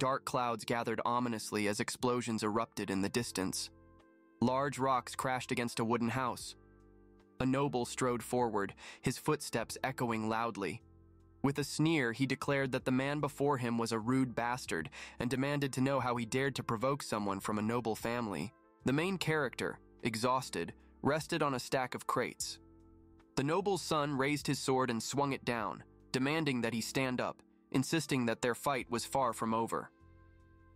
Dark clouds gathered ominously as explosions erupted in the distance. Large rocks crashed against a wooden house. A noble strode forward, his footsteps echoing loudly. With a sneer, he declared that the man before him was a rude bastard and demanded to know how he dared to provoke someone from a noble family. The main character, exhausted, rested on a stack of crates. The noble's son raised his sword and swung it down, demanding that he stand up, insisting that their fight was far from over.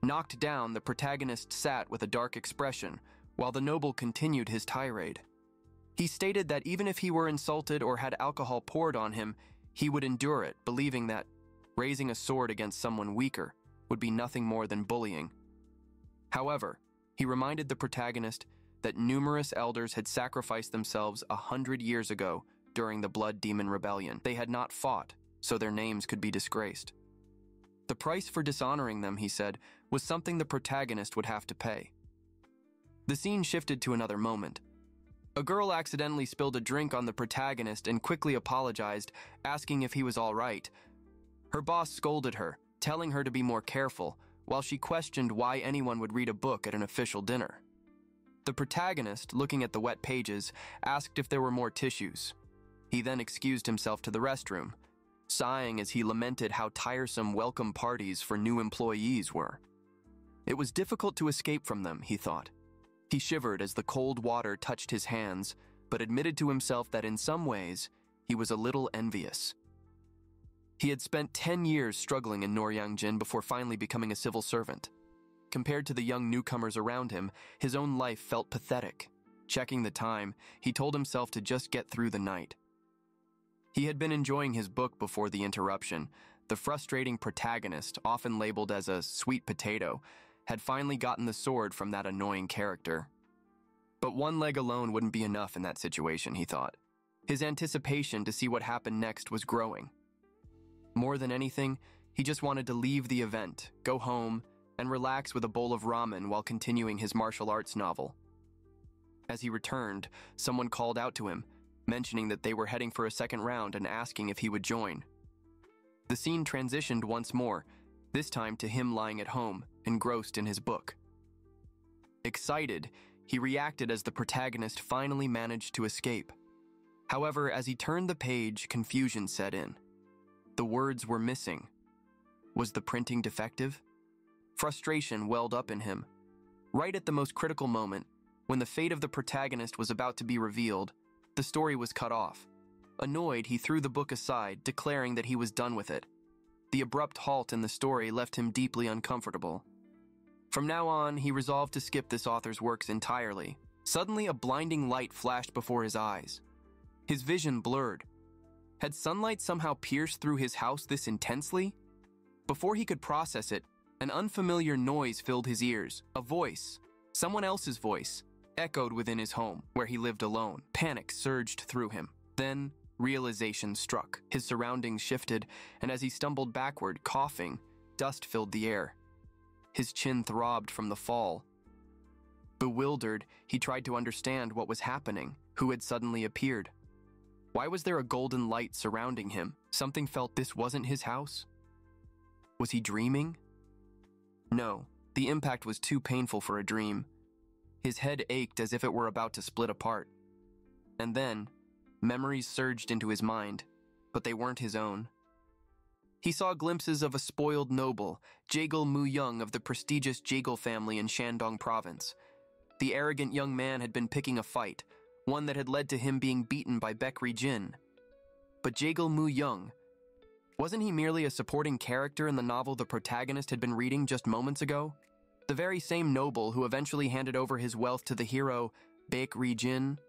Knocked down, the protagonist sat with a dark expression, while the noble continued his tirade. He stated that even if he were insulted or had alcohol poured on him, he would endure it, believing that raising a sword against someone weaker would be nothing more than bullying. However, he reminded the protagonist that numerous elders had sacrificed themselves 100 years ago during the Blood Demon Rebellion. They had not fought, so their names could be disgraced. The price for dishonoring them, he said, was something the protagonist would have to pay. The scene shifted to another moment. A girl accidentally spilled a drink on the protagonist and quickly apologized, asking if he was all right. Her boss scolded her, telling her to be more careful, while she questioned why anyone would read a book at an official dinner. The protagonist, looking at the wet pages, asked if there were more tissues. He then excused himself to the restroom, sighing as he lamented how tiresome welcome parties for new employees were. It was difficult to escape from them, he thought. He shivered as the cold water touched his hands, but admitted to himself that in some ways, he was a little envious. He had spent 10 years struggling in Noryangjin before finally becoming a civil servant. Compared to the young newcomers around him, his own life felt pathetic. Checking the time, he told himself to just get through the night. He had been enjoying his book before the interruption. The frustrating protagonist, often labeled as a sweet potato, had finally gotten the sword from that annoying character. But one leg alone wouldn't be enough in that situation, he thought. His anticipation to see what happened next was growing. More than anything, he just wanted to leave the event, go home, and relax with a bowl of ramen while continuing his martial arts novel. As he returned, someone called out to him, mentioning that they were heading for a second round and asking if he would join. The scene transitioned once more, this time to him lying at home, engrossed in his book. Excited, he reacted as the protagonist finally managed to escape. However, as he turned the page, confusion set in. The words were missing. Was the printing defective? Frustration welled up in him. Right at the most critical moment, when the fate of the protagonist was about to be revealed, the story was cut off. Annoyed, he threw the book aside, declaring that he was done with it. The abrupt halt in the story left him deeply uncomfortable. From now on, he resolved to skip this author's works entirely. Suddenly, a blinding light flashed before his eyes. His vision blurred. Had sunlight somehow pierced through his house this intensely? Before he could process it, an unfamiliar noise filled his ears. A voice, someone else's voice, echoed within his home, where he lived alone. Panic surged through him. Then, realization struck. His surroundings shifted, and as he stumbled backward, coughing, dust filled the air. His chin throbbed from the fall. Bewildered, he tried to understand what was happening, who had suddenly appeared. Why was there a golden light surrounding him? Something felt this wasn't his house. Was he dreaming? No, the impact was too painful for a dream. His head ached as if it were about to split apart. And then, memories surged into his mind, but they weren't his own. He saw glimpses of a spoiled noble, Jaegil Mu-young of the prestigious Jaegil family in Shandong province. The arrogant young man had been picking a fight, one that had led to him being beaten by Baekri Jin. But Jaegil Mu-young, wasn't he merely a supporting character in the novel the protagonist had been reading just moments ago? The very same noble who eventually handed over his wealth to the hero, Baekri Jin?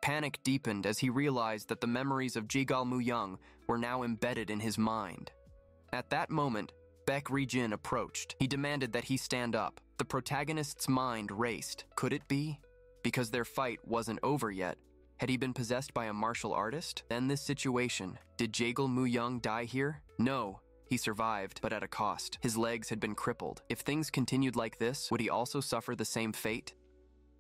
Panic deepened as he realized that the memories of Jaegil Mu-young were now embedded in his mind. At that moment, Baekri Jin approached. He demanded that he stand up. The protagonist's mind raced. Could it be? Because their fight wasn't over yet. Had he been possessed by a martial artist? Then this situation. Did Jaegil Mu-young die here? No, he survived, but at a cost. His legs had been crippled. If things continued like this, would he also suffer the same fate?